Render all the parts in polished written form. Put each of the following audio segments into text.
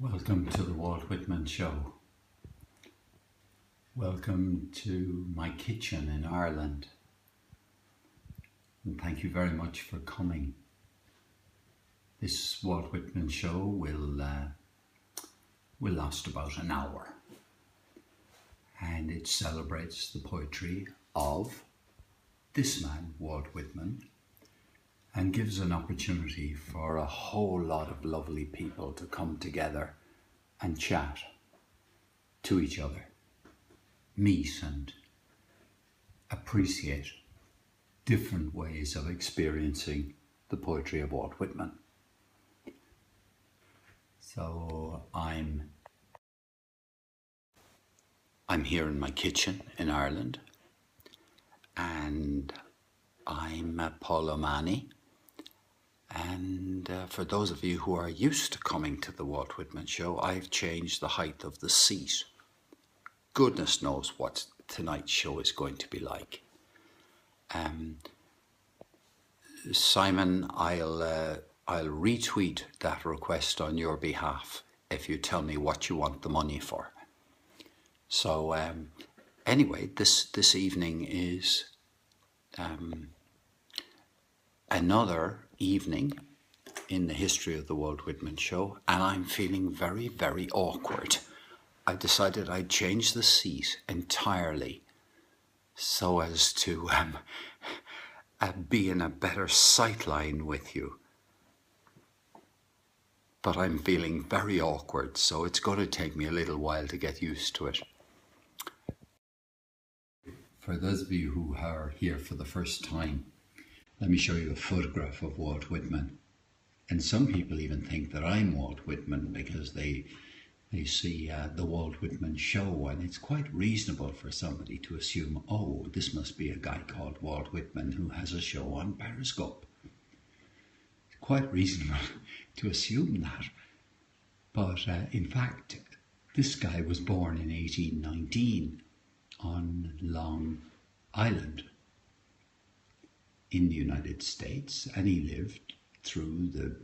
Welcome to the Walt Whitman Show. Welcome to my kitchen in Ireland. And thank you very much for coming. This Walt Whitman Show will last about an hour. And it celebrates the poetry of this man, Walt Whitman, and gives an opportunity for a whole lot of lovely people to come together and chat to each other, meet and appreciate different ways of experiencing the poetry of Walt Whitman. So I'm here in my kitchen in Ireland, and I'm Paul O'Mani. And for those of you who are used to coming to the Walt Whitman Show, I've changed the height of the seat. Goodness knows what tonight's show is going to be like. Simon, I'll retweet that request on your behalf if you tell me what you want the money for. So anyway, this evening is another evening in the history of the Walt Whitman Show, and I'm feeling very, very awkward. I decided I'd change the seat entirely so as to be in a better sightline with you. But I'm feeling very awkward, so it's going to take me a little while to get used to it. For those of you who are here for the first time, let me show you a photograph of Walt Whitman. And some people even think that I'm Walt Whitman because they see the Walt Whitman Show, and it's quite reasonable for somebody to assume, oh, this must be a guy called Walt Whitman who has a show on Periscope. It's quite reasonable to assume that. But in fact, this guy was born in 1819 on Long Island in the United States, and he lived through the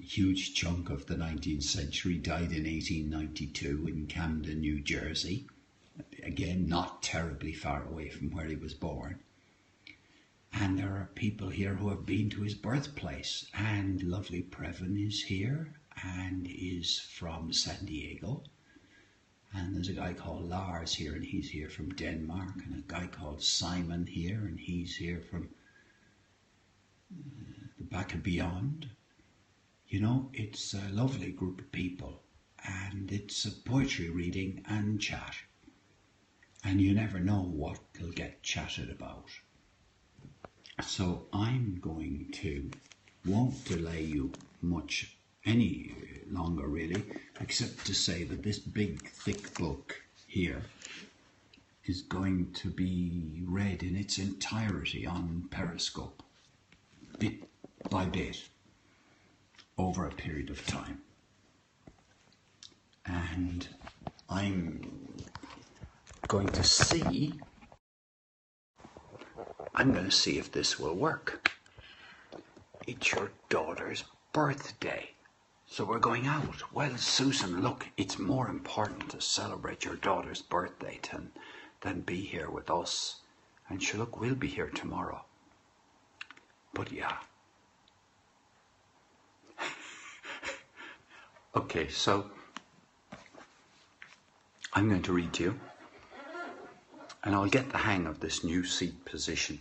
huge chunk of the 19th century, died in 1892 in Camden, New Jersey. Again, not terribly far away from where he was born. And there are people here who have been to his birthplace, and lovely Previn is here and is from San Diego. And there's a guy called Lars here, and he's here from Denmark, and a guy called Simon here, and he's here from the back of beyond. You know, it's a lovely group of people, and it's a poetry reading and chat, and you never know what will get chatted about. So I'm going to, won't delay you much any longer really, except to say that this big thick book here is going to be read in its entirety on Periscope, bit by bit, over a period of time. And I'm going to see if this will work. It's your daughter's birthday, so we're going out. Well, Susan, look, it's more important to celebrate your daughter's birthday than be here with us. And sure, look, we'll be here tomorrow. But yeah. Okay, so I'm going to read you, and I'll get the hang of this new seat position.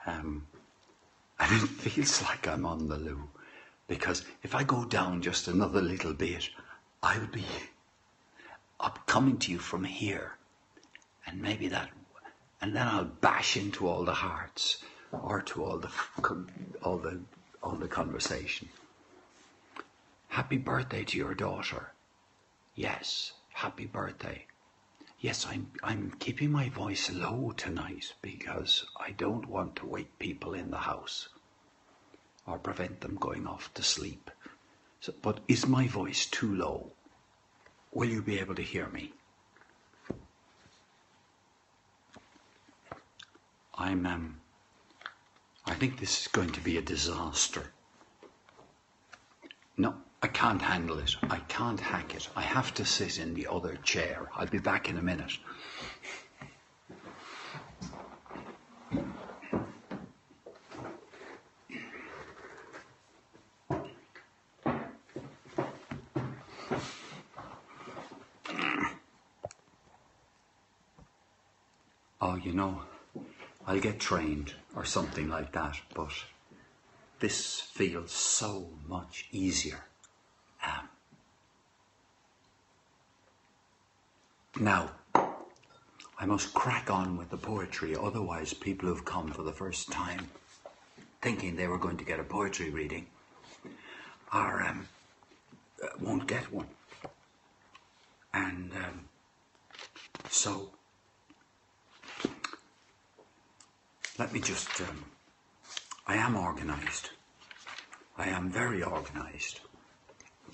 And it feels like I'm on the loo, because if I go down just another little bit, I'll be up coming to you from here, and maybe that, and then I'll bash into all the hearts, or to all the conversation. Happy birthday to your daughter. Yes, happy birthday. Yes, I'm keeping my voice low tonight because I don't want to wake people in the house or prevent them going off to sleep. So, but is my voice too low? Will you be able to hear me? I think this is going to be a disaster. No, I can't handle it. I can't hack it. I have to sit in the other chair. I'll be back in a minute. Oh, you know, I'll get trained or something like that, but this feels so much easier. Now, I must crack on with the poetry, otherwise people who've come for the first time thinking they were going to get a poetry reading won't get one. And so let me just, I am organised. I am very organised.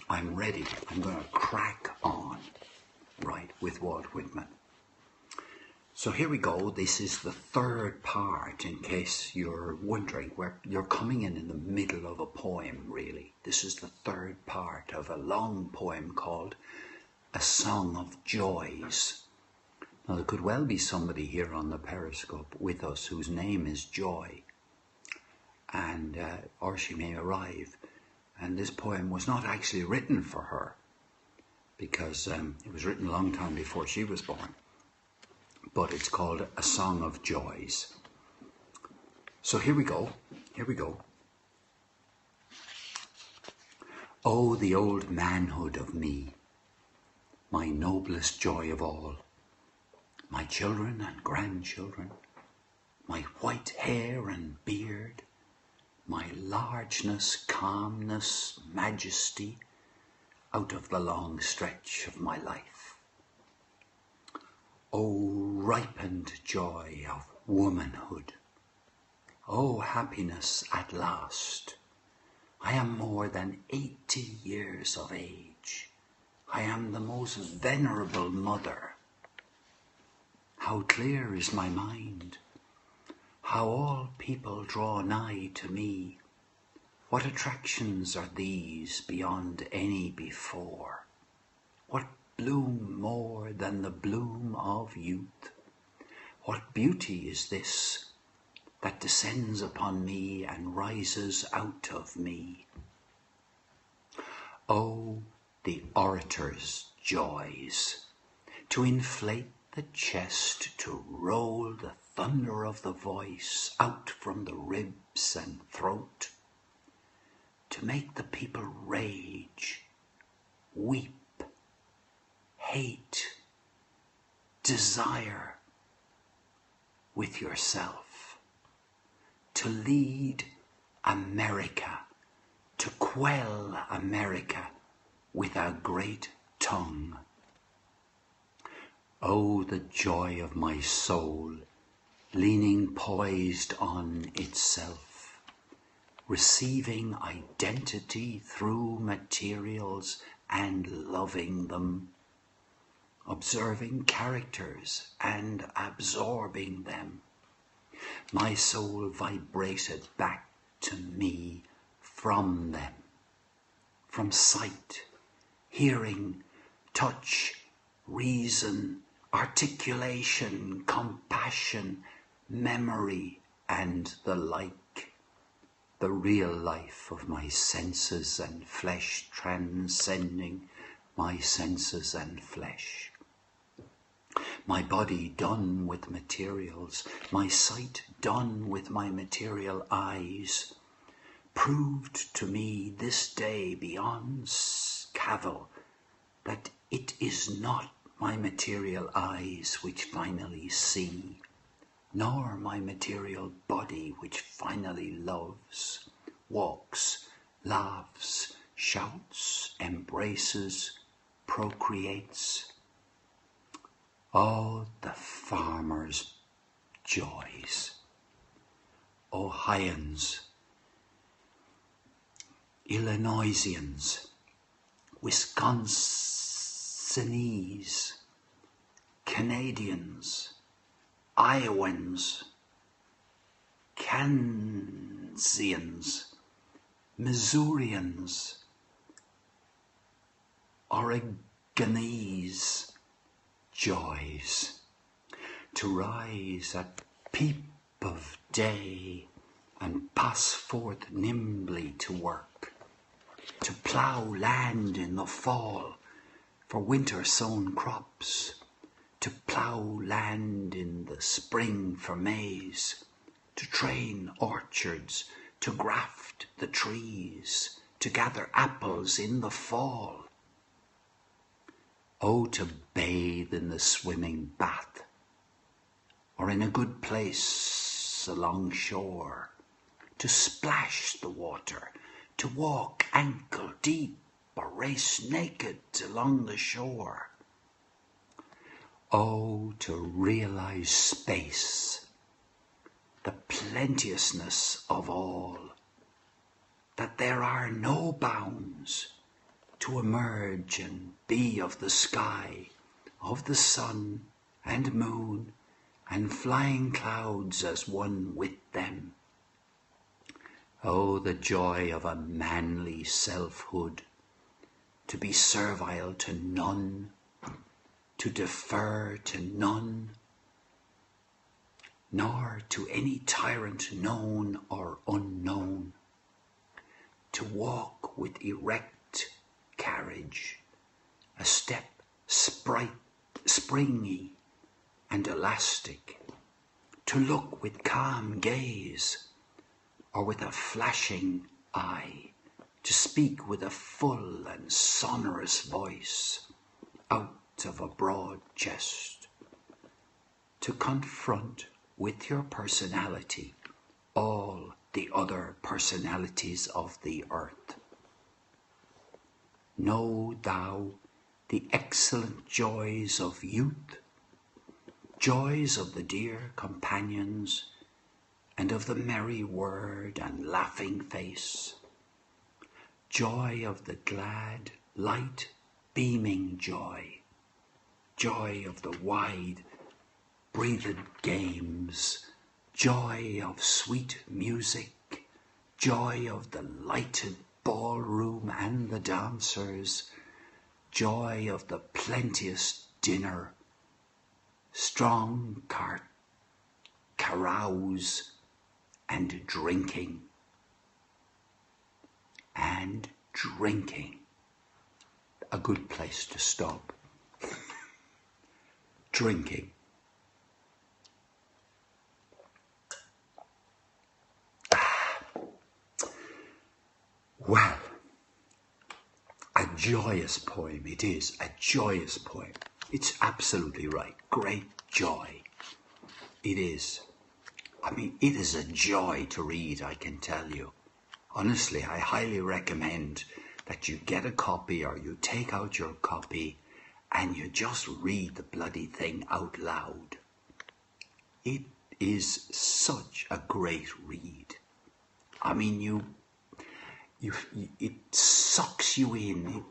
I'm ready. I'm going to crack on, right, with Walt Whitman. So here we go. This is the third part, in case you're wondering, where you're coming in the middle of a poem, really. This is the third part of a long poem called A Song of Joys. Now, there could well be somebody here on the Periscope with us whose name is Joy, and or she may arrive. And this poem was not actually written for her, because it was written a long time before she was born. But it's called A Song of Joys. So here we go. Here we go. Oh, the old manhood of me, my noblest joy of all, my children and grandchildren, my white hair and beard, my largeness, calmness, majesty, out of the long stretch of my life. O ripened joy of womanhood, O happiness at last, I am more than 80 years of age. I am the most venerable mother. How clear is my mind, how all people draw nigh to me. What attractions are these beyond any before? What bloom more than the bloom of youth? What beauty is this that descends upon me and rises out of me? Oh, the orator's joys, to inflate the chest, to roll the thunder of the voice out from the ribs and throat, to make the people rage, weep, hate, desire with yourself, to lead America, to quell America with a great tongue. Oh, the joy of my soul, leaning poised on itself, receiving identity through materials and loving them, observing characters and absorbing them. My soul vibrated back to me from them, from sight, hearing, touch, reason, articulation, compassion, memory, and the like. The real life of my senses and flesh transcending my senses and flesh. My body done with materials, my sight done with my material eyes, proved to me this day beyond cavil that it is not my material eyes which finally see, nor my material body which finally loves, walks, laughs, shouts, embraces, procreates. Oh, the farmer's joys. Ohioans, Illinoisians, Wisconsinese, Canadians, Iowans, Kansasians, Missourians, Oregonese joys, to rise at peep of day and pass forth nimbly to work, to plough land in the fall for winter-sown crops, to plough land in the spring for maize, to train orchards, to graft the trees, to gather apples in the fall. Oh, to bathe in the swimming bath, or in a good place along shore, to splash the water, to walk ankle deep or race naked along the shore. Oh, to realize space, the plenteousness of all, that there are no bounds, to emerge and be of the sky, of the sun and moon and flying clouds as one with them. Oh, the joy of a manly selfhood, to be servile to none, to defer to none, nor to any tyrant known or unknown, to walk with erect carriage, a step springy and elastic, to look with calm gaze or with a flashing eye, to speak with a full and sonorous voice out of a broad chest, to confront with your personality all the other personalities of the earth. Know thou the excellent joys of youth, joys of the dear companions, and of the merry word and laughing face, joy of the glad, light, beaming joy, joy of the wide, breathed games, joy of sweet music, joy of the lighted ballroom and the dancers, joy of the plenteous dinner, strong carouse and drinking. And drinking. A good place to stop. Drinking. Well, a joyous poem it is, a joyous poem. It's absolutely right. Great joy. It is. I mean, it is a joy to read, I can tell you. Honestly, I highly recommend that you get a copy or you take out your copy and you just read the bloody thing out loud. It is such a great read. I mean, it sucks you in.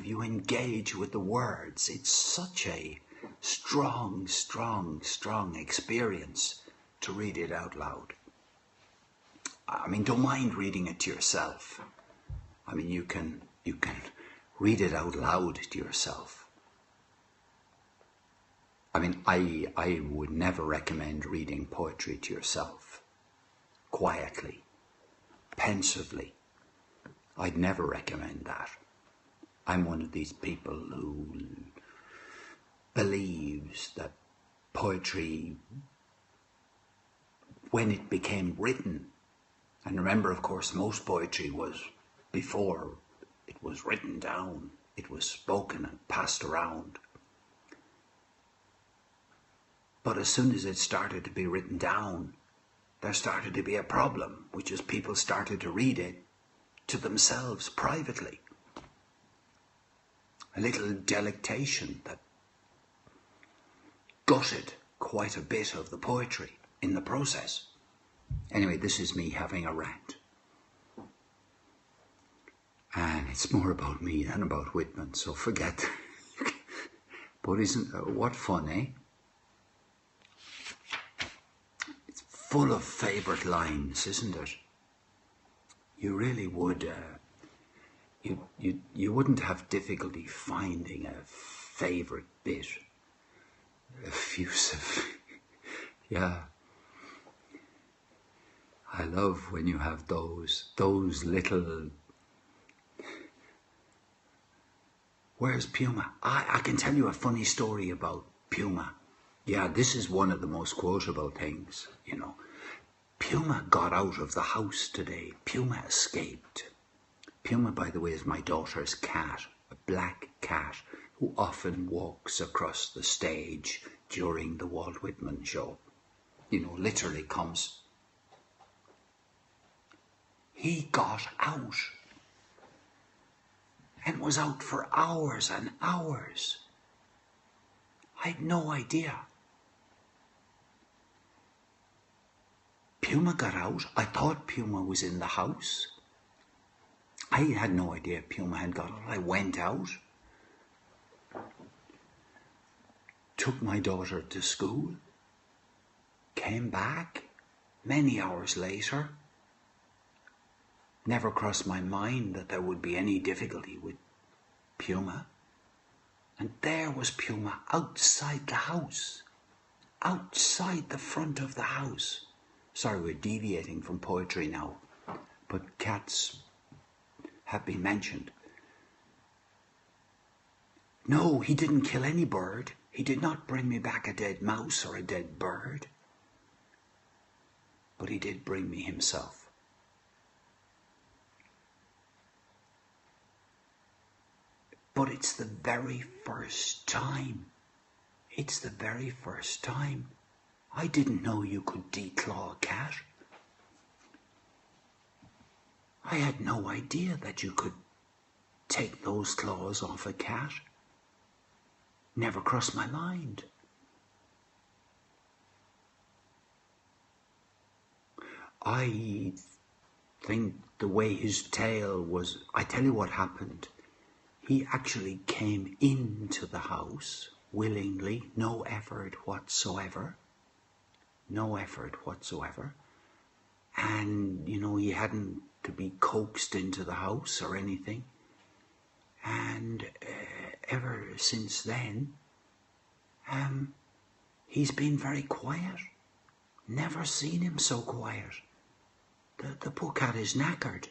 You engage with the words. It's such a strong experience to read it out loud. I mean, don't mind reading it to yourself. I mean, you can read it out loud to yourself. I mean, I would never recommend reading poetry to yourself. Quietly, pensively. I'd never recommend that. I'm one of these people who believes that poetry, when it became written, and remember, of course, most poetry was before it was written down, it was spoken and passed around. But as soon as it started to be written down, there started to be a problem, which is people started to read it to themselves privately. A little delectation that gutted quite a bit of the poetry in the process. Anyway, this is me having a rant. And it's more about me than about Whitman, so forget. But what fun, eh? It's full of favourite lines, isn't it? You really would, you wouldn't have difficulty finding a favourite bit. Effusive. Yeah. I love when you have those little... Where's Puma? I can tell you a funny story about Puma. Yeah, this is one of the most quotable things, you know. Puma got out of the house today. Puma escaped. Puma, by the way, is my daughter's cat, a black cat who often walks across the stage during the Walt Whitman Show. You know, literally comes. He got out and was out for hours and hours. I had no idea. Puma got out. I thought Puma was in the house. I had no idea Puma had got out. I went out, took my daughter to school, came back many hours later. Never crossed my mind that there would be any difficulty with Puma. And there was Puma outside the house, outside the front of the house. Sorry, we're deviating from poetry now, but cats have been mentioned. No, he didn't kill any bird. He did not bring me back a dead mouse or a dead bird. But he did bring me himself. But it's the very first time. It's the very first time. I didn't know you could declaw a cat. I had no idea that you could take those claws off a cat. Never crossed my mind. I think the way his tail was... I tell you what happened. He actually came into the house willingly, no effort whatsoever. No effort whatsoever. And, you know, he hadn't to be coaxed into the house or anything. And ever since then, he's been very quiet. Never seen him so quiet. The poor cat is knackered.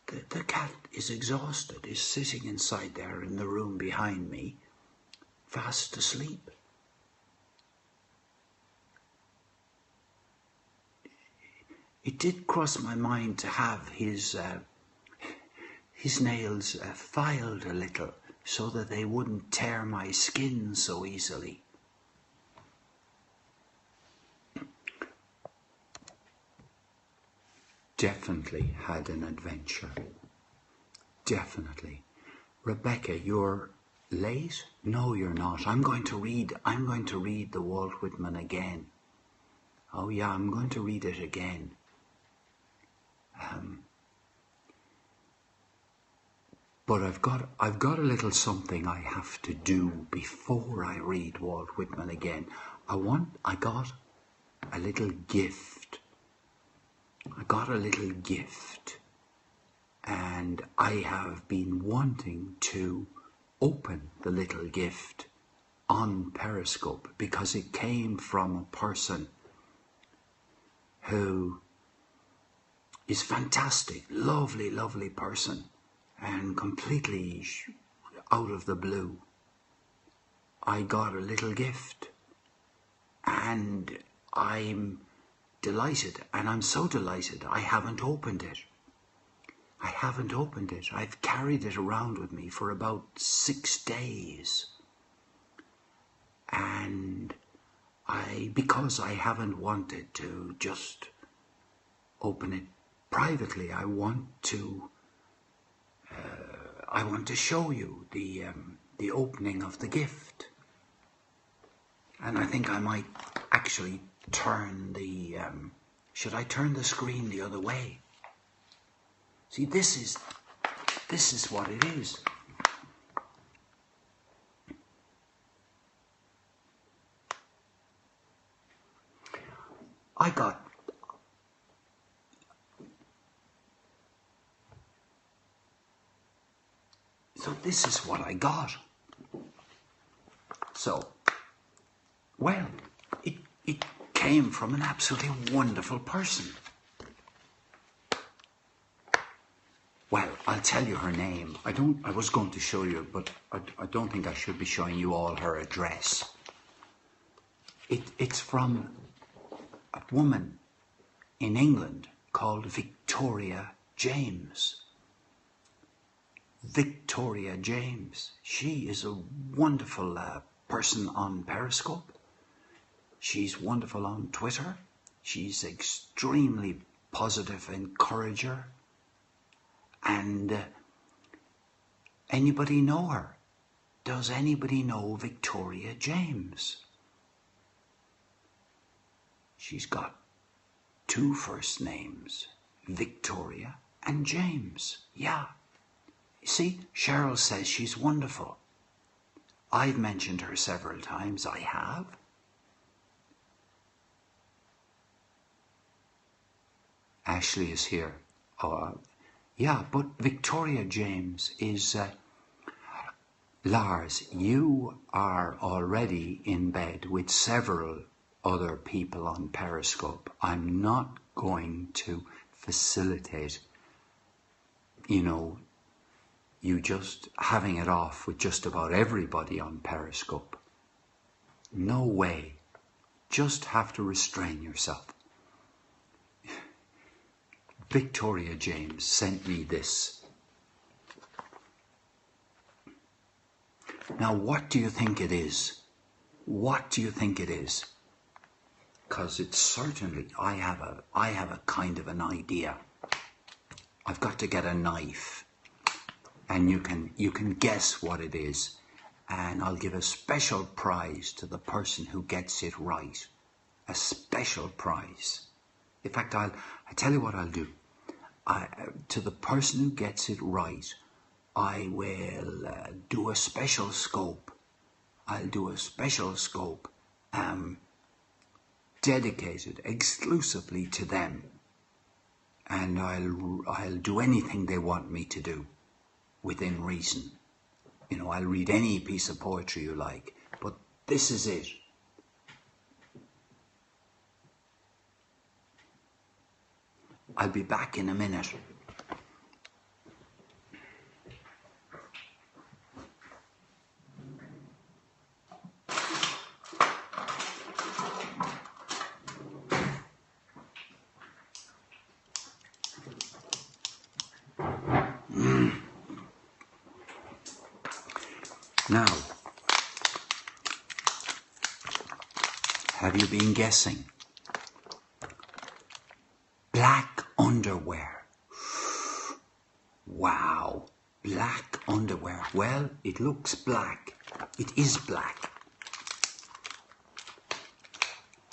The cat is exhausted, is sitting inside there in the room behind me, fast asleep. It did cross my mind to have his nails filed a little so that they wouldn't tear my skin so easily. Definitely had an adventure. Definitely. Rebecca, you're late? No, you're not. I'm going to read the Walt Whitman again. Oh yeah, I'm going to read it again. But I've got a little something I have to do before I read Walt Whitman again. I got a little gift. And I have been wanting to open the little gift on Periscope because it came from a person who is fantastic, lovely, lovely person, and completely out of the blue. I got a little gift and I'm delighted, and I'm so delighted I haven't opened it. I've carried it around with me for about 6 days. And because I haven't wanted to just open it privately, I want to show you the opening of the gift. And I think I might actually turn the... should I turn the screen the other way? See, this is what it is. So this is what I got. So, well, it came from an absolutely wonderful person. Well, I'll tell you her name. I was going to show you, but I don't think I should be showing you all her address. It's from a woman in England called Victoria James. Victoria James. She is a wonderful person on Periscope. She's wonderful on Twitter. She's extremely positive encourager. And anybody know her? Does anybody know Victoria James? She's got 2 first names, Victoria and James. Yeah. You see, Cheryl says she's wonderful. I've mentioned her several times. I have. Ashley is here. Yeah, but Victoria James is... Lars, you are already in bed with several other people on Periscope. I'm not going to facilitate, you just having it off with just about everybody on Periscope. No way. Just have to restrain yourself. Victoria James sent me this. Now, what do you think it is? What do you think it is? Because it's certainly, I have a kind of an idea. I've got to get a knife, and you can guess what it is, and I'll give a special prize to the person who gets it right. A special prize. In fact, I tell you what I'll do. To the person who gets it right, I will do a special scope. I'll do a special scope dedicated exclusively to them, and I'll do anything they want me to do within reason. I'll read any piece of poetry you like, but this is it. I'll be back in a minute. Now, have you been guessing? Black underwear. Wow, black underwear. Well, it looks black. It is black.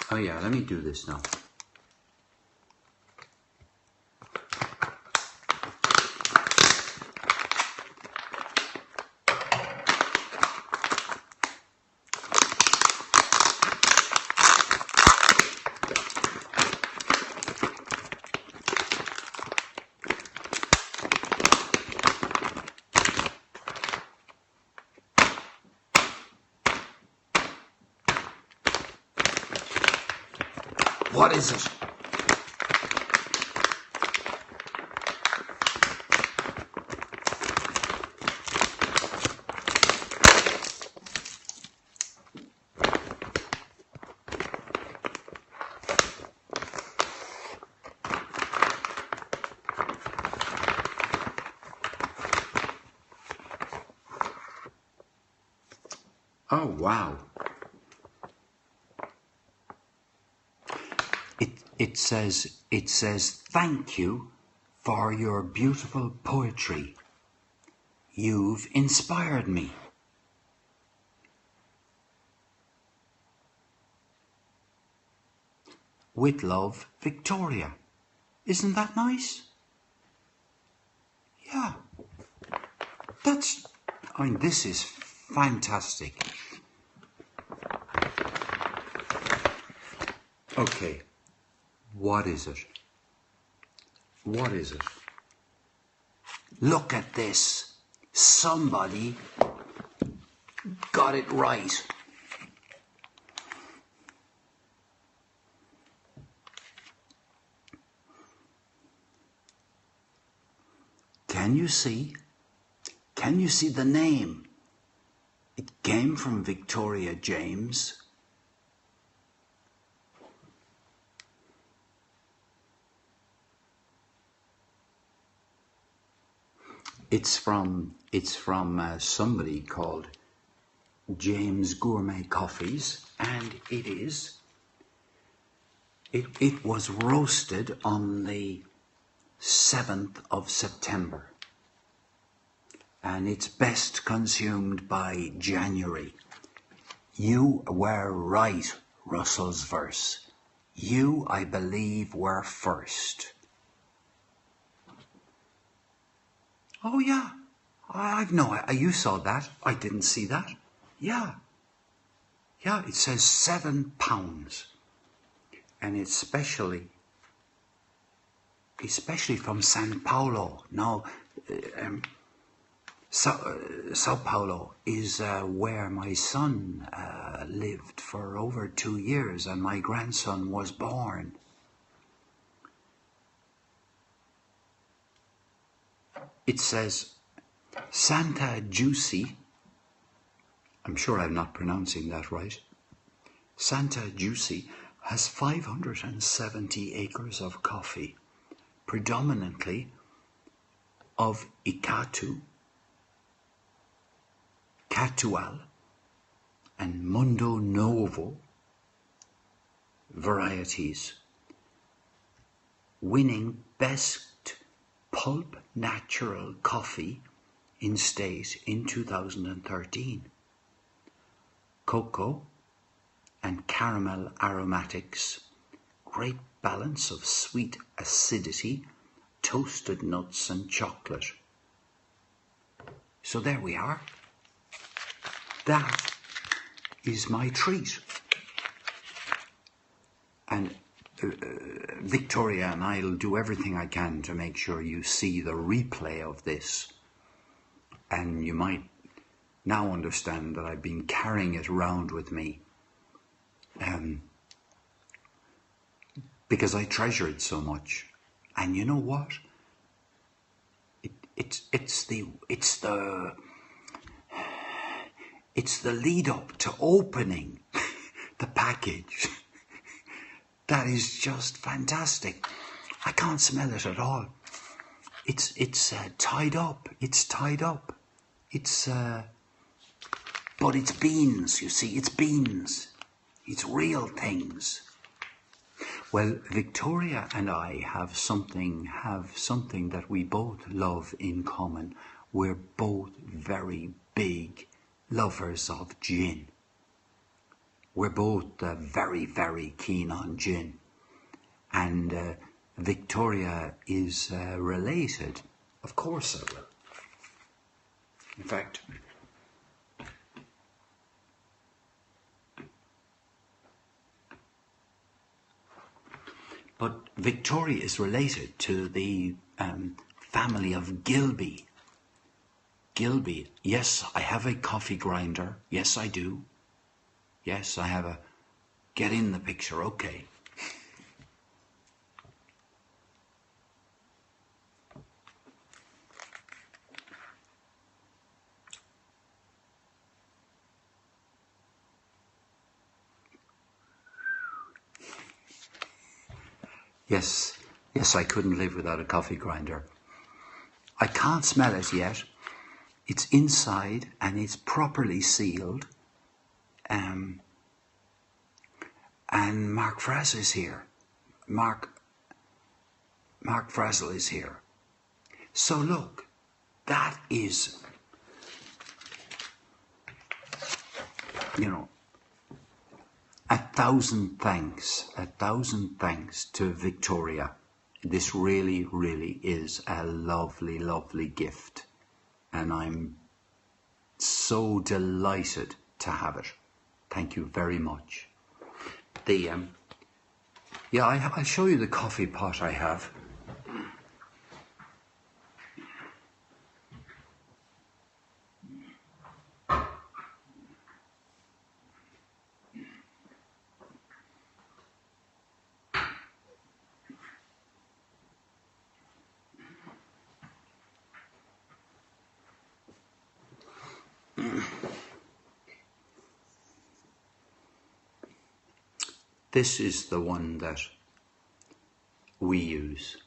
Oh yeah, let me do this now. What is it? Oh, wow. It says, thank you for your beautiful poetry. You've inspired me. With love, Victoria. Isn't that nice? Yeah. This is fantastic. Okay. What is it? What is it? Look at this. Somebody got it right. Can you see? Can you see the name? It came from Victoria James. It's from somebody called James Gourmet Coffees, and it was roasted on the 7th of September, and it's best consumed by January. You were right, Russell's verse. You, I believe, were first. Oh yeah, I've no idea. You saw that. I didn't see that. Yeah. Yeah, it says £7. And it's especially from San Paulo. Now, Sao Paulo is where my son lived for over 2 years, and my grandson was born. It says Santa Giussi. I'm sure I'm not pronouncing that right. Santa Giussi has 570 acres of coffee, predominantly of Icatu, Catual, and Mundo Novo varieties, winning best pulp natural coffee in state in 2013. Cocoa and caramel aromatics, great balance of sweet acidity, toasted nuts and chocolate. So there we are. That is my treat. And Victoria and I'll do everything I can to make sure you see the replay of this, and you might now understand that I've been carrying it around with me because I treasure it so much. And you know what? It's the lead up to opening the package. That is just fantastic. I can't smell it at all. It's tied up. It's tied up. But it's beans, you see. It's beans. It's real things. Well, Victoria and I have something that we both love in common. We're both very big lovers of gin. We're both very, very keen on gin. And Victoria is related. Of course I will. In fact, but Victoria is related to the family of Gilby. Gilby, yes, I have a coffee grinder. Yes, I do. Yes, I have a... Get in the picture, okay. Yes, I couldn't live without a coffee grinder. I can't smell it yet. It's inside and it's properly sealed. And Mark Fraser is here. Mark Fraser is here. So look, that is, a thousand thanks to Victoria. This really, really is a lovely, lovely gift. And I'm so delighted to have it. Thank you very much. I'll show you the coffee pot I have. This is the one that we use.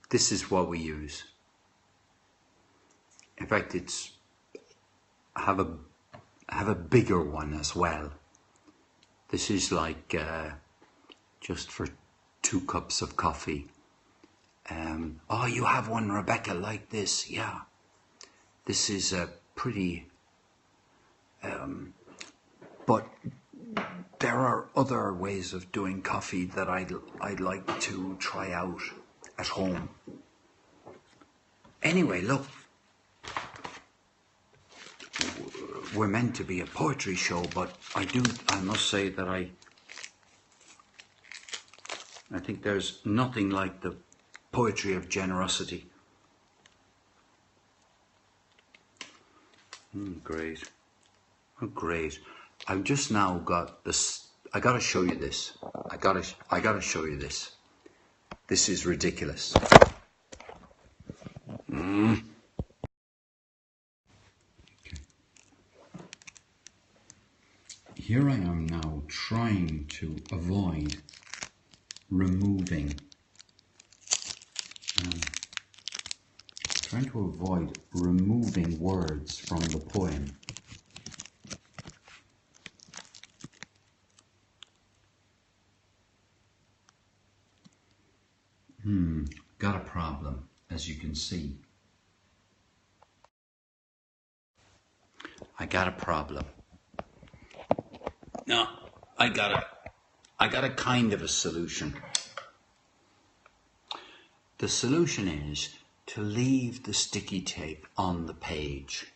This is what we use. In fact, I have a bigger one as well. This is like just for 2 cups of coffee. Oh, you have one, Rebecca, like this? Yeah. This is a pretty. But there are other ways of doing coffee that I'd like to try out at home. Anyway, look. We're meant to be a poetry show, but I must say that I think there's nothing like the poetry of generosity. Great. Oh, great. I've just now got this. I gotta show you this. I gotta show you this. This is ridiculous. Here I am now trying to avoid removing, words from the poem. Got a problem, as you can see. I got a problem. No, I got a kind of a solution. The solution is to leave the sticky tape on the page.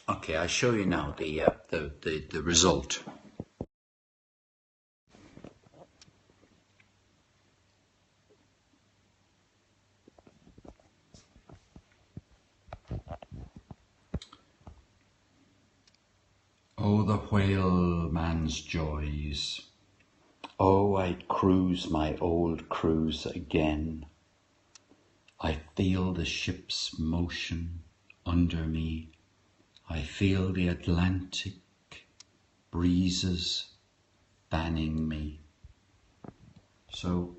Okay, I'll show you now the result. Oh, the whaleman's joys. Oh, I'd cruise my old cruise again. I feel the ship's motion under me. I feel the Atlantic breezes fanning me. So,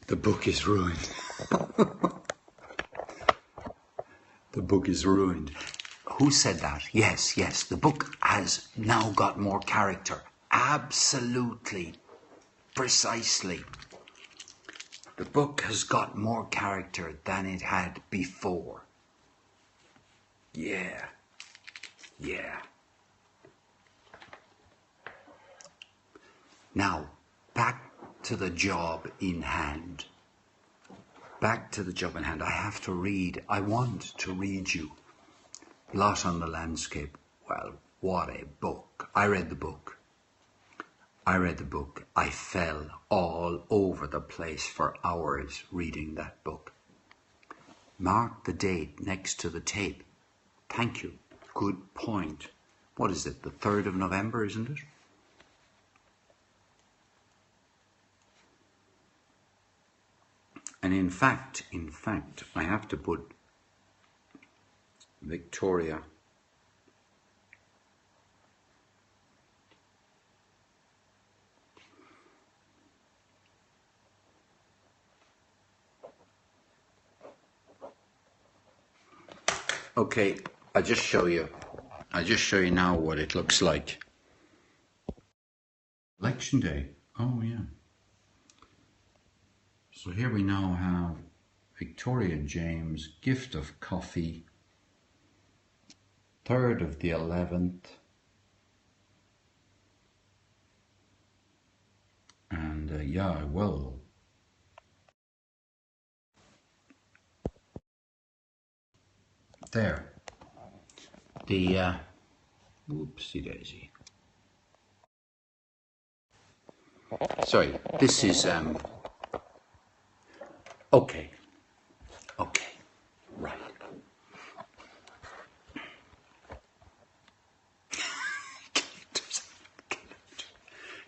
the book is ruined. The book is ruined. Who said that? Yes, the book has now got more character. Absolutely, precisely. The book has got more character than it had before. Yeah. Now, back to the job in hand. I have to read. I want to read you Blot on the Landscape. Well, what a book. I read the book. I fell all over the place for hours reading that book. Mark the date next to the tape. Thank you. Good point. What is it? The 3rd of November, isn't it? And in fact, I have to put Victoria. Okay, I just show you now what it looks like. Election day. Oh yeah. So here we now have Victoria James, gift of coffee, 3rd of the 11th. And yeah, I will There. The, whoopsie daisy. Sorry, this is, okay, right.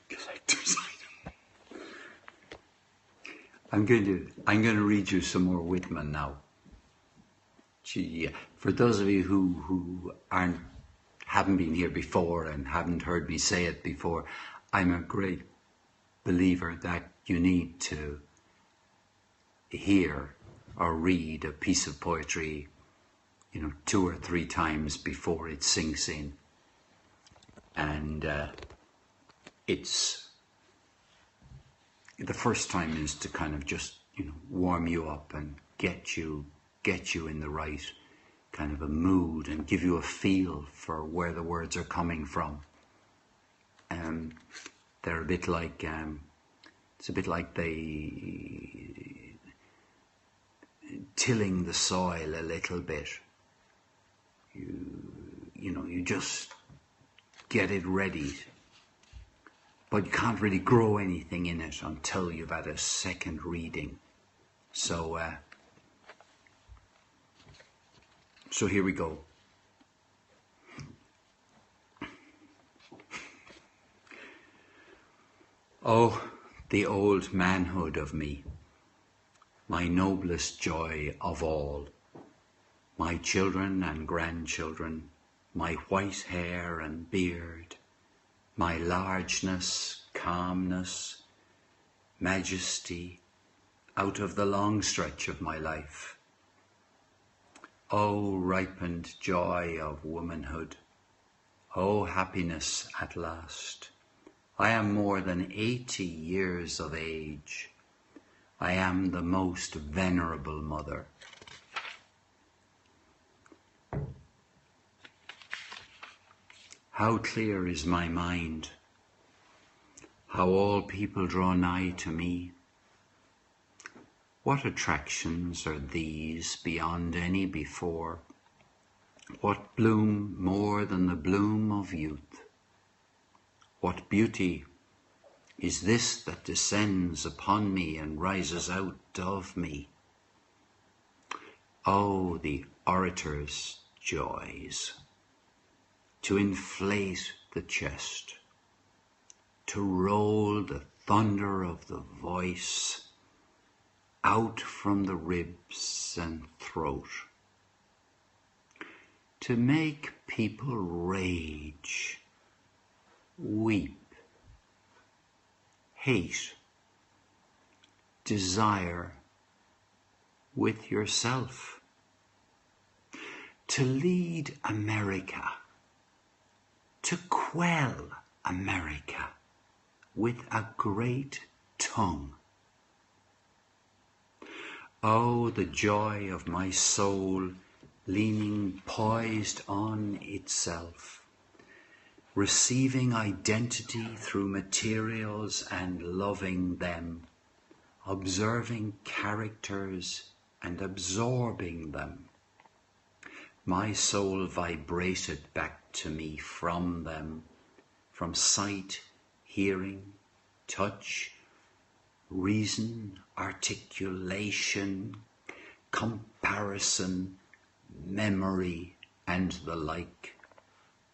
Collector's item. I'm going to read you some more Whitman now. Gee, for those of you who haven't been here before and haven't heard me say it before, I'm a great believer that you need to hear or read a piece of poetry, 2 or 3 times before it sinks in. And it's the first time is to kind of just warm you up and get you in the right kind of a mood and give you a feel for where the words are coming from. They're a bit like it's a bit like tilling the soil a little bit. You just get it ready, but you can't really grow anything in it until you've had a second reading. So here we go. Oh, the old manhood of me, my noblest joy of all, my children and grandchildren, my white hair and beard, my largeness, calmness, majesty, out of the long stretch of my life. O ripened joy of womanhood, O happiness at last. I am more than 80 years of age. I am the most venerable mother. How clear is my mind, how all people draw nigh to me. What attractions are these beyond any before? What bloom more than the bloom of youth? What beauty is this that descends upon me and rises out of me? Oh, the orator's joys! To inflate the chest, to roll the thunder of the voice out from the ribs and throat, to make people rage, weep, hate, desire with yourself, to lead America, to quell America with a great tongue. Oh, the joy of my soul leaning poised on itself, receiving identity through materials and loving them, observing characters and absorbing them. My soul vibrated back to me from them, from sight, hearing, touch, reason, articulation, comparison, memory, and the like,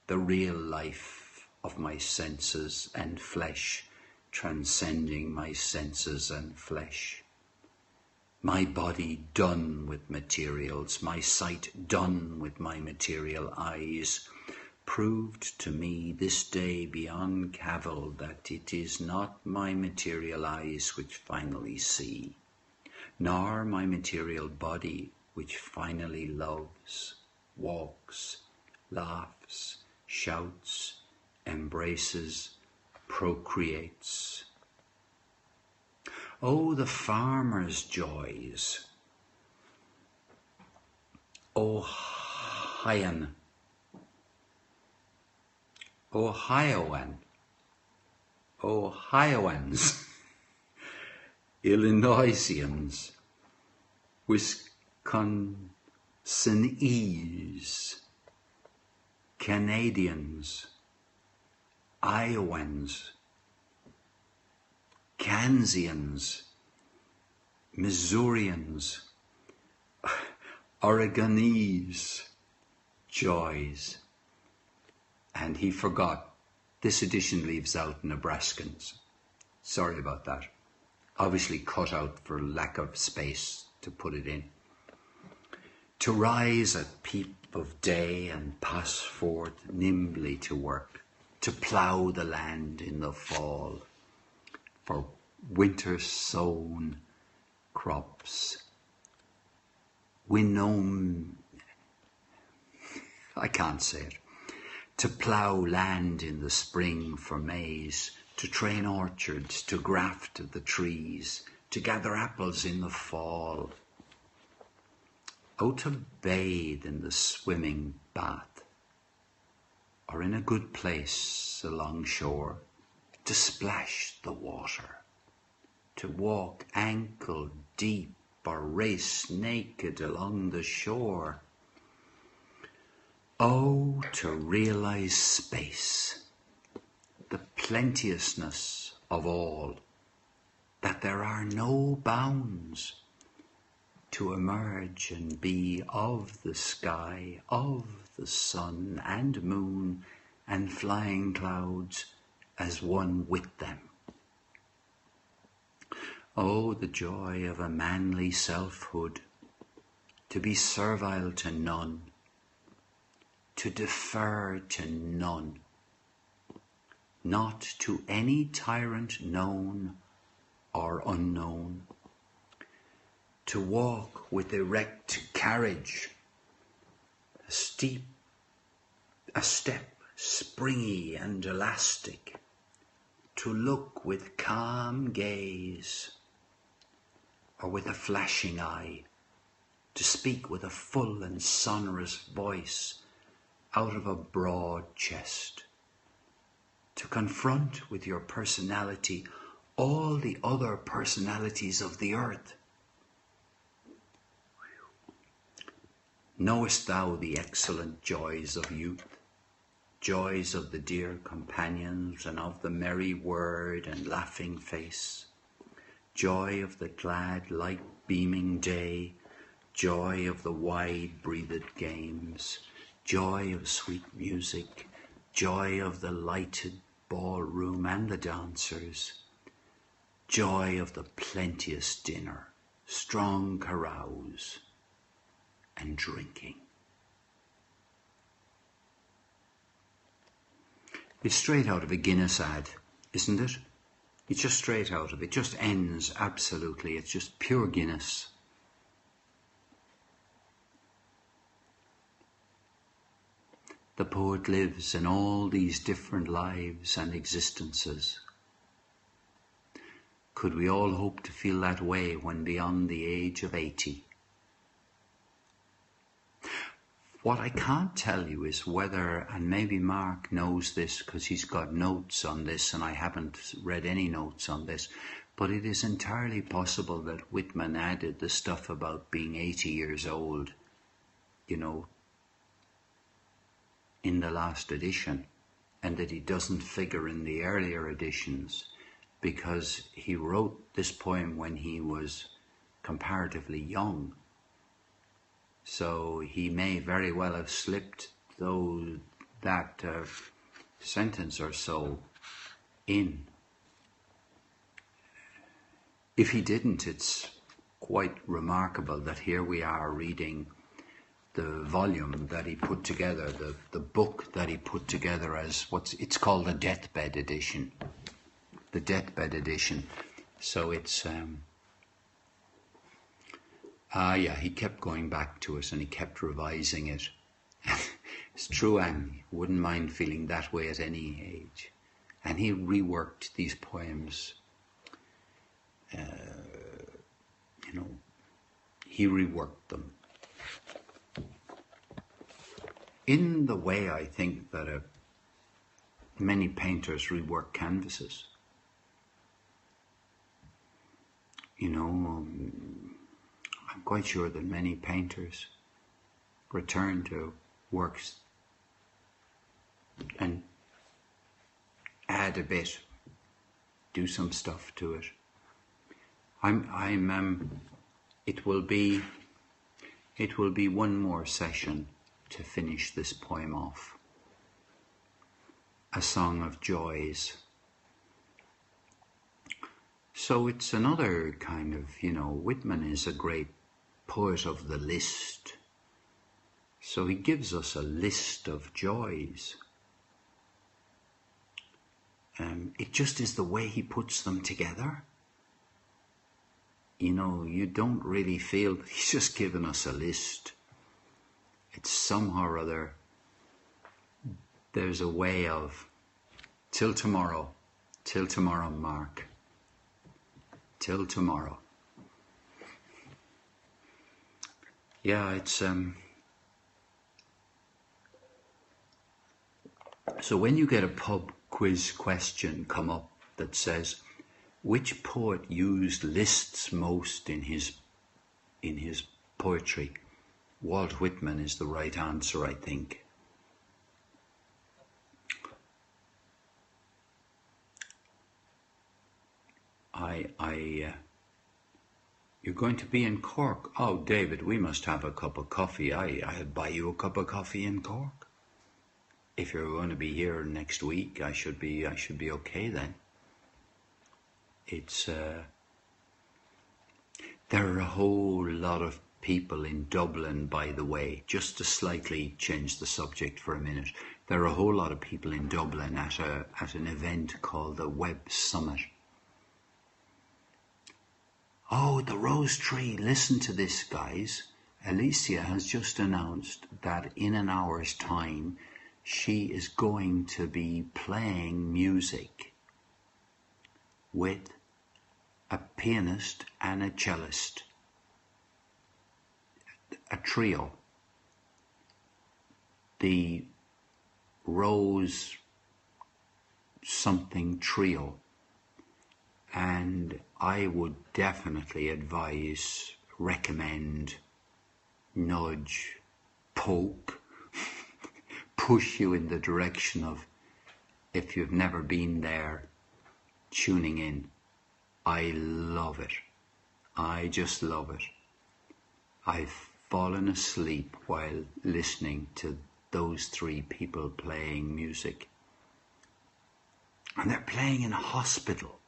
the real life of my senses and flesh, transcending my senses and flesh. My body done with materials, my sight done with my material eyes, proved to me this day beyond cavil that it is not my material eyes which finally see, nor my material body which finally loves, walks, laughs, shouts, embraces, procreates. Oh, the farmer's joys! Ohioan, Ohioans, Illinoisians, Wisconsinites, Sinese, Canadians, Iowans, Kansians, Missourians, Oregonese, joys. And he forgot, this edition leaves out Nebraskans. Sorry about that. Obviously cut out for lack of space to put it in. To rise at peep of day and pass forth nimbly to work, to plough the land in the fall, for winter sown crops. I can't say it. To plough land in the spring for maize, to train orchards, to graft the trees, to gather apples in the fall. Oh, to bathe in the swimming bath, or in a good place along shore, to splash the water, to walk ankle deep or race naked along the shore. Oh, to realize space, the plenteousness of all, that there are no bounds, to emerge and be of the sky, of the sun and moon and flying clouds as one with them. Oh, the joy of a manly selfhood, to be servile to none, to defer to none, not to any tyrant known or unknown, to walk with erect carriage, a step springy and elastic, to look with calm gaze, or with a flashing eye, to speak with a full and sonorous voice out of a broad chest, to confront with your personality all the other personalities of the earth. Knowest thou the excellent joys of youth, joys of the dear companions and of the merry word and laughing face, joy of the glad light-beaming day, joy of the wide-breathed games, joy of sweet music, joy of the lighted ballroom and the dancers, joy of the plenteous dinner, strong carouse, and drinking. It's straight out of a Guinness ad, isn't it? It's just straight out of it. It just ends absolutely. It's just pure Guinness. The poet lives in all these different lives and existences. Could we all hope to feel that way when beyond the age of 80? What I can't tell you is whether, and maybe Mark knows this because he's got notes on this and I haven't read any notes on this, but it is entirely possible that Whitman added the stuff about being 80 years old, in the last edition, and that he doesn't figure in the earlier editions because he wrote this poem when he was comparatively young. So he may very well have slipped that sentence or so in. If he didn't, it's quite remarkable that here we are reading the volume that he put together, the book that he put together as it's called the deathbed edition. The deathbed edition. So it's he kept going back to it and he kept revising it. It's true, and he wouldn't mind feeling that way at any age. And he reworked these poems. He reworked them in the way I think that many painters rework canvases. I'm quite sure that many painters return to works and add a bit, do some stuff to it. It will be one more session to finish this poem off. A Song of Joys. So it's another kind of, Whitman is a great poet of the list. So he gives us a list of joys. It just is the way he puts them together. You don't really feel he's just given us a list. It's somehow or other, there's a way of, till tomorrow, Mark, till tomorrow. Yeah, it's, so when you get a pub quiz question come up that says, which poet used lists most in his poetry? Walt Whitman is the right answer, I think. You're going to be in Cork. Oh, David, we must have a cup of coffee. I'll buy you a cup of coffee in Cork. If you're going to be here next week, I should be okay then. It's there are a whole lot of people in Dublin, by the way, just to slightly change the subject for a minute. There are a whole lot of people in Dublin at an event called the Web Summit. Oh, the Rose Tree, listen to this, guys. Alicia has just announced that in an hour's time she is going to be playing music with a pianist and a cellist, a trio, the Rose something trio, and I would definitely advise, recommend, nudge, poke, push you in the direction of, if you've never been there, tuning in. I love it. I just love it. I've fallen asleep while listening to those three people playing music. And they're playing in a hospital.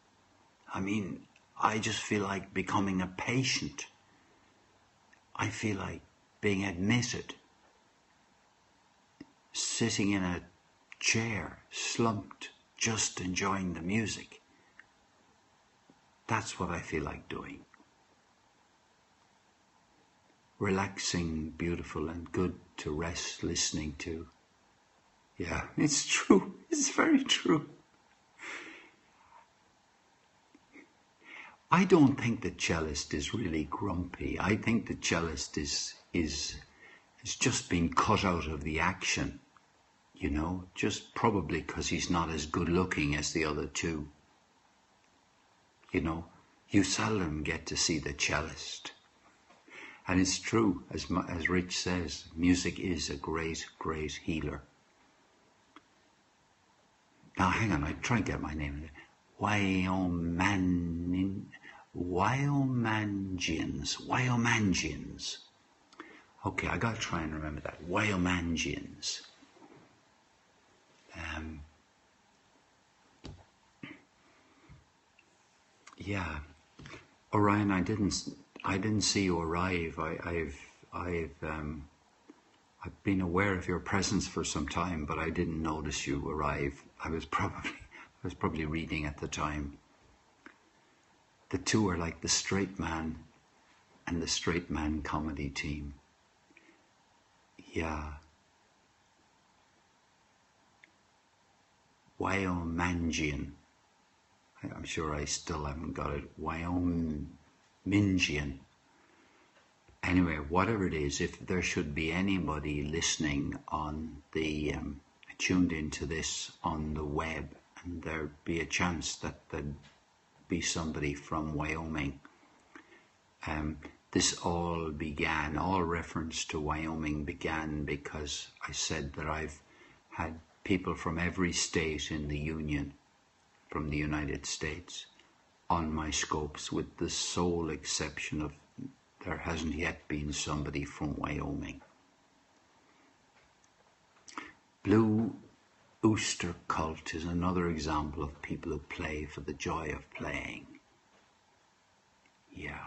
I mean, I just feel like becoming a patient. I feel like being admitted, sitting in a chair, slumped, just enjoying the music. That's what I feel like doing. Relaxing, beautiful, and good to rest listening to. Yeah, it's true. It's very true. I don't think the cellist is really grumpy. I think the cellist is just been cut out of the action, just probably because he's not as good looking as the other two. You seldom get to see the cellist. And it's true, as Rich says, music is a great, great healer. Now, hang on, I try and get my name. Wyomangians. Okay, I gotta try and remember that. Wyomangians. Yeah, Orion, I didn't see you arrive. I've been aware of your presence for some time, but I didn't notice you arrive. I was probably reading at the time. The two are like the Straight Man and the Straight Man comedy team. Yeah. Wyomangian. I'm sure I still haven't got it. Wyomingian. Anyway, whatever it is, if there should be anybody listening on the tuned into this on the web, and there'd be a chance that there'd be somebody from Wyoming, This all reference to Wyoming began because I said that I've had people from every state in the Union, from the United States, on my scopes, with the sole exception of there hasn't yet been somebody from Wyoming. Blue Ooster Cult is another example of people who play for the joy of playing. Yeah.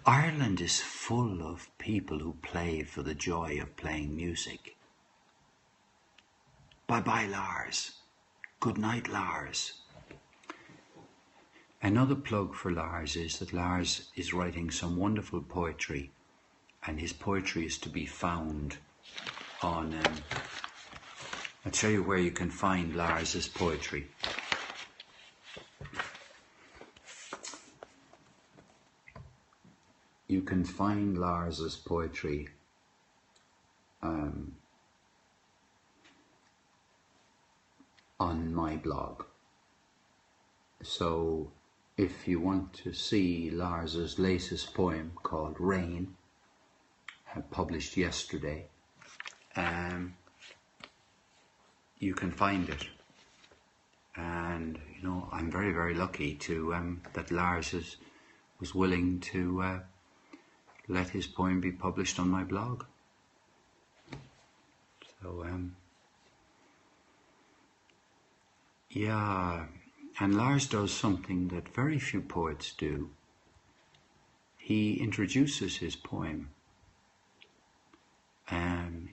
Ireland is full of people who play for the joy of playing music. Bye-bye, Lars. Good night, Lars. Another plug for Lars is that Lars is writing some wonderful poetry, and his poetry is to be found on... I'll tell you where you can find Lars's poetry. You can find Lars's poetry on my blog. So if you want to see Lars's latest poem called Rain, published yesterday, you can find it. And you know, I'm very, very lucky to that Lars was willing to let his poem be published on my blog. So yeah, and Lars does something that very few poets do. He introduces his poem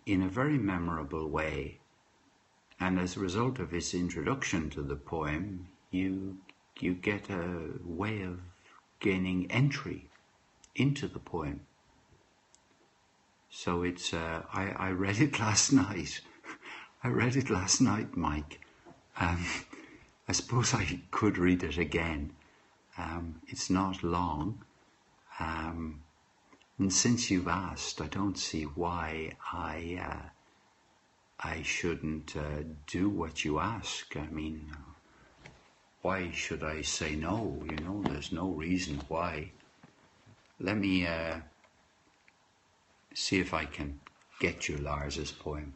in a very memorable way, and as a result of his introduction to the poem, you get a way of gaining entry into the poem. So it's I read it last night. I read it last night, Mike. I suppose I could read it again. It's not long, and since you've asked, I don't see why I shouldn't do what you ask. I mean, why should I say no? You know, there's no reason why. Let me see if I can get you Lars's poem.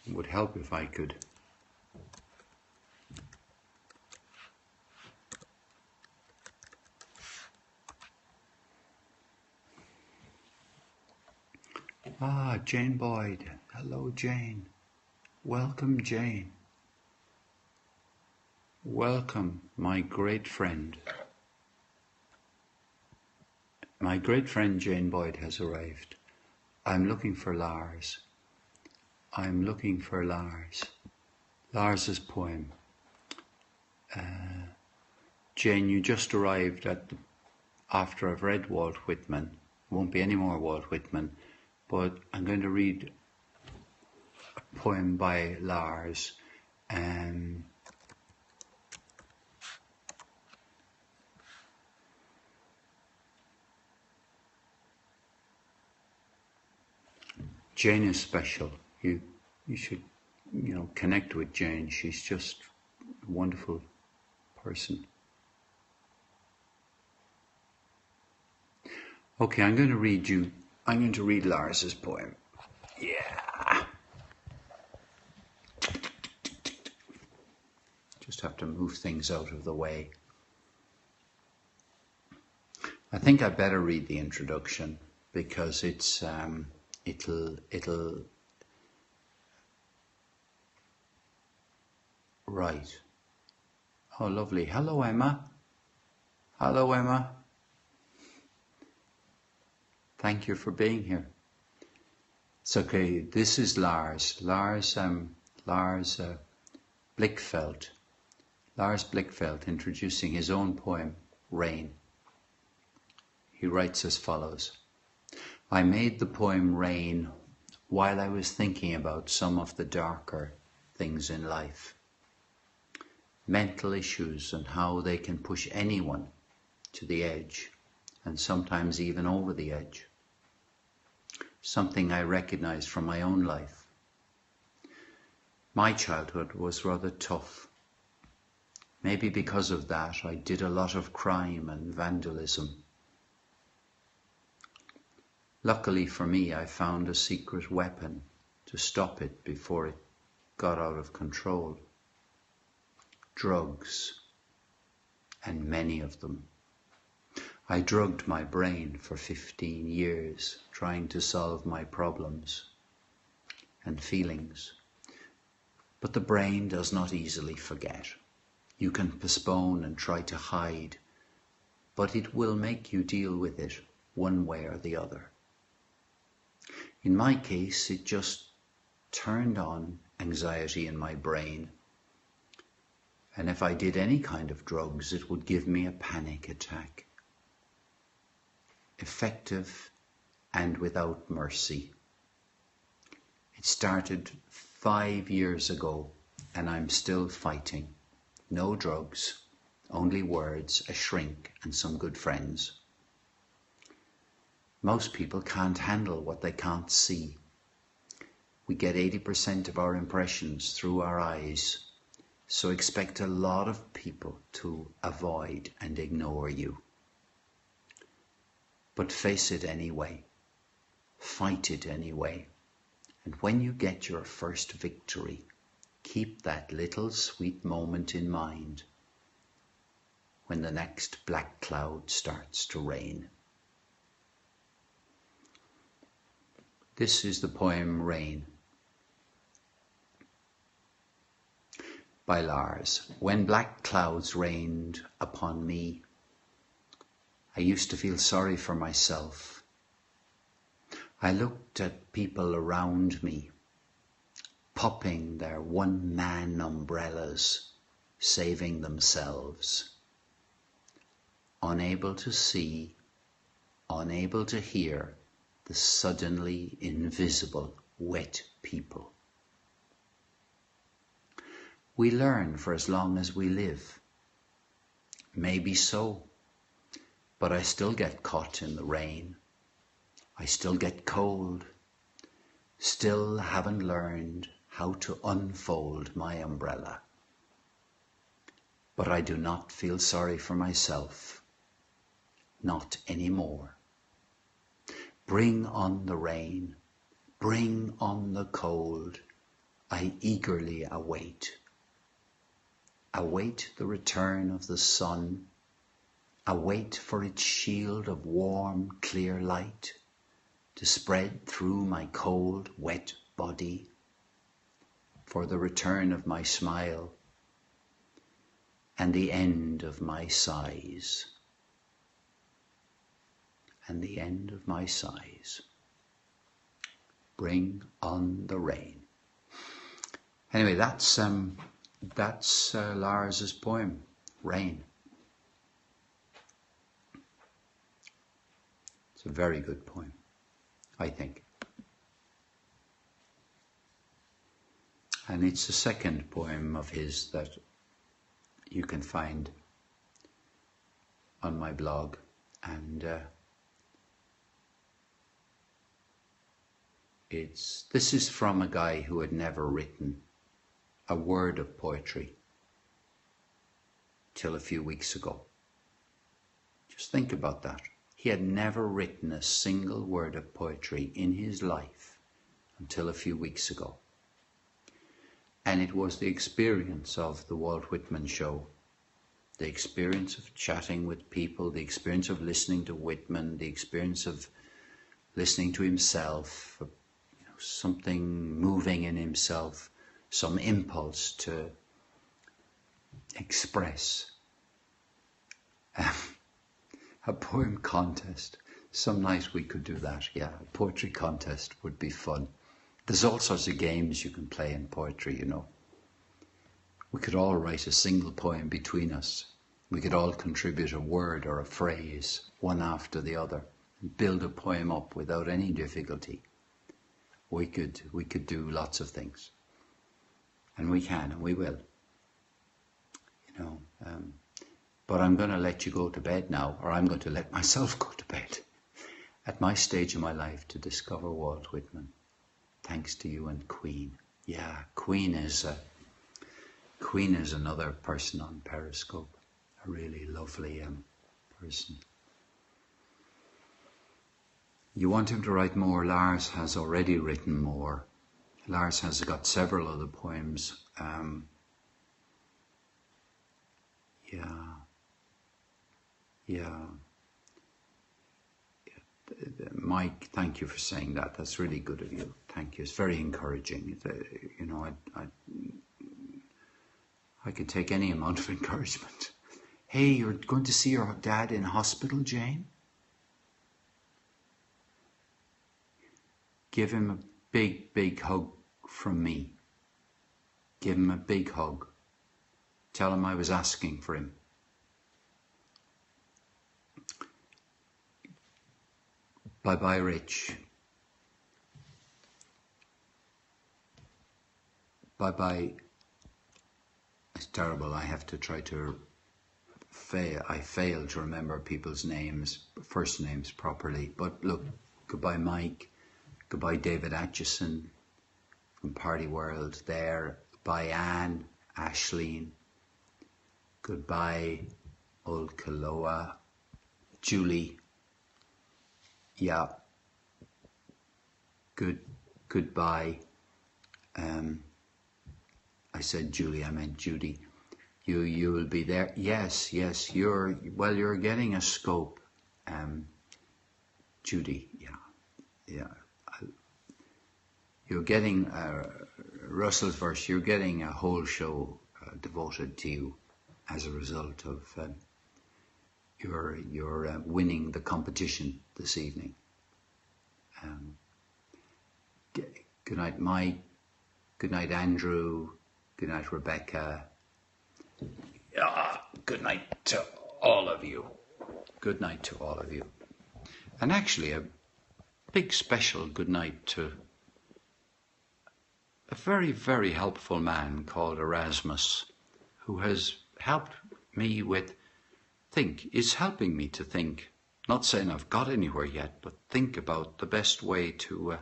It would help if I could. Ah, Jane Boyd. Hello, Jane. Welcome, Jane. Welcome, my great friend. My great friend Jane Boyd has arrived. I'm looking for Lars. I'm looking for Lars. Lars's poem. Jane, you just arrived after I've read Walt Whitman. Won't be any more Walt Whitman, but I'm going to read a poem by Lars. Jane is special. You should, connect with Jane. She's just a wonderful person. Okay, I'm going to read Lars's poem. Yeah. Just have to move things out of the way. I think I better read the introduction because it's it'll right. Oh, lovely. Hello, Emma. Hello, Emma. Thank you for being here. It's okay. This is Lars. Lars Blichfeldt. Lars Blichfeldt introducing his own poem, Rain. He writes as follows. I made the poem Rain while I was thinking about some of the darker things in life. Mental issues and how they can push anyone to the edge and sometimes even over the edge. Something I recognized from my own life. My childhood was rather tough. Maybe because of that, I did a lot of crime and vandalism. Luckily for me, I found a secret weapon to stop it before it got out of control. Drugs, and many of them. I drugged my brain for 15 years, trying to solve my problems and feelings. But the brain does not easily forget. You can postpone and try to hide, but it will make you deal with it one way or the other. In my case, it just turned on anxiety in my brain. And if I did any kind of drugs, it would give me a panic attack. Effective and without mercy. It started 5 years ago, and I'm still fighting. No drugs, only words, a shrink, and some good friends. Most people can't handle what they can't see. We get 80% of our impressions through our eyes, so expect a lot of people to avoid and ignore you. But face it anyway. Fight it anyway. And when you get your first victory, keep that little sweet moment in mind when the next black cloud starts to rain. This is the poem Rain by Lars. When black clouds rained upon me, I used to feel sorry for myself. I looked at people around me, popping their one-man umbrellas, saving themselves. Unable to see, unable to hear the suddenly invisible wet people. We learn for as long as we live. Maybe so, but I still get caught in the rain. I still get cold. Still haven't learned how to unfold my umbrella. But I do not feel sorry for myself. Not anymore. Bring on the rain. Bring on the cold. I eagerly await. Await the return of the sun. Await for its shield of warm, clear light to spread through my cold, wet body. For the return of my smile and the end of my sighs. And the end of my sighs. Bring on the rain. Anyway, that's Lars's poem, Rain. It's a very good poem, I think. And it's the second poem of his that you can find on my blog. And this is from a guy who had never written a word of poetry till a few weeks ago. Just think about that. He had never written a single word of poetry in his life until a few weeks ago. And it was the experience of the Walt Whitman Show, the experience of chatting with people, the experience of listening to Whitman, the experience of listening to himself, something moving in himself, some impulse to express. A poem contest. Some night we could do that, yeah. A poetry contest would be fun. There's all sorts of games you can play in poetry, you know. We could all write a single poem between us. We could all contribute a word or a phrase, one after the other, and build a poem up without any difficulty. We could do lots of things. And we can, and we will. But I'm going to let you go to bed now, or I'm going to let myself go to bed at my stage of my life to discover Walt Whitman. Thanks to you and Queen. Yeah, Queen is another person on Periscope, a really lovely person. You want him to write more? Lars has already written more. Lars has got several other poems. Yeah. Mike, thank you for saying that. That's really good of you. Thank you. It's very encouraging. You know, I can take any amount of encouragement. Hey, you're going to see your dad in hospital, Jane? Give him a big, big hug from me. Give him a big hug. Tell him I was asking for him. Bye-bye, Rich. Bye-bye. It's terrible. I have to try to I fail to remember people's names, first names properly. But look, goodbye, Mike. Goodbye, David Atchison from Party World there. Bye, Anne, Ashleen. Goodbye, Old Kaloa. Julie. Yeah. Goodbye. I said Julie, I meant Judy. You will be there. Yes, you're getting a scope. Judy, yeah. You're getting Russell's verse. You're getting a whole show devoted to you as a result of your winning the competition this evening. Good night, Mike. Good night, Andrew. Good night, Rebecca. Good night to all of you. Good night to all of you. And actually, a big special good night to a very, very helpful man called Erasmus, who has helped me is helping me to think, not saying I've got anywhere yet, but think about the best way to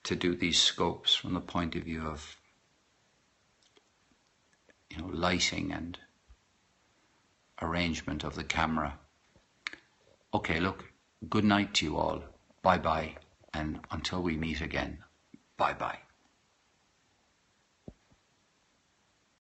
do these scopes from the point of view of, lighting and arrangement of the camera. Okay, look, good night to you all. Bye-bye, and until we meet again, bye-bye.